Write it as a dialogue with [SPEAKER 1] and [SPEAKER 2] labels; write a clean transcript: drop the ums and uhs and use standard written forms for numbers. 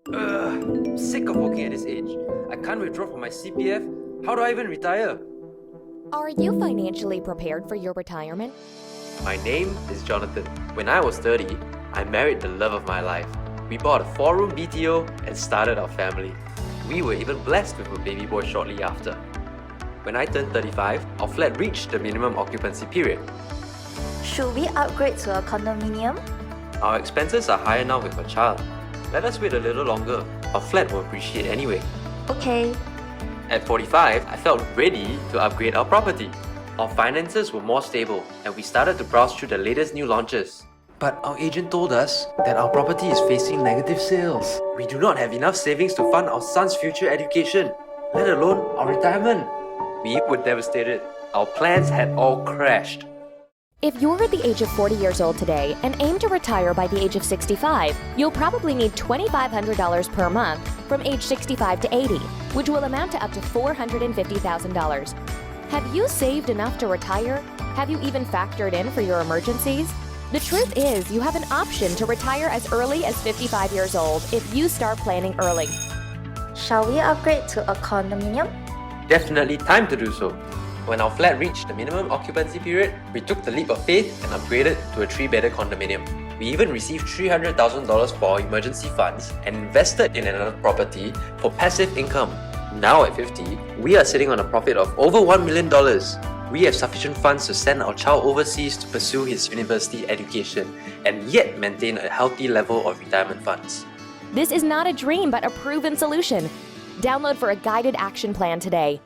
[SPEAKER 1] Sick of working at this age. I can't withdraw from my CPF. How do I even retire?
[SPEAKER 2] Are you financially prepared for your retirement?
[SPEAKER 1] My name is Jonathan. When I was 30, I married the love of my life. We bought a 4-room BTO and started our family. We were even blessed with a baby boy shortly after. When I turned 35, our flat reached the minimum occupancy period.
[SPEAKER 3] Should we upgrade to a condominium?
[SPEAKER 1] Our expenses are higher now with a child. Let us wait a little longer. Our flat will appreciate anyway.
[SPEAKER 3] Okay.
[SPEAKER 1] At 45, I felt ready to upgrade our property. Our finances were more stable and we started to browse through the latest new launches. But our agent told us that our property is facing negative sales. We do not have enough savings to fund our son's future education, let alone our retirement. We were devastated. Our plans had all crashed.
[SPEAKER 2] If you're at the age of 40 years old today and aim to retire by the age of 65, you'll probably need $2,500 per month from age 65 to 80, which will amount to up to $450,000. Have you saved enough to retire? Have you even factored in for your emergencies? The truth is, you have an option to retire as early as 55 years old if you start planning early.
[SPEAKER 3] Shall we upgrade to a condominium?
[SPEAKER 1] Definitely time to do so. When our flat reached the minimum occupancy period, we took the leap of faith and upgraded to a 3-bedded condominium. We even received $300,000 for our emergency funds and invested in another property for passive income. Now at 50, we are sitting on a profit of over $1 million. We have sufficient funds to send our child overseas to pursue his university education and yet maintain a healthy level of retirement funds.
[SPEAKER 2] This is not a dream but a proven solution. Download for a guided action plan today.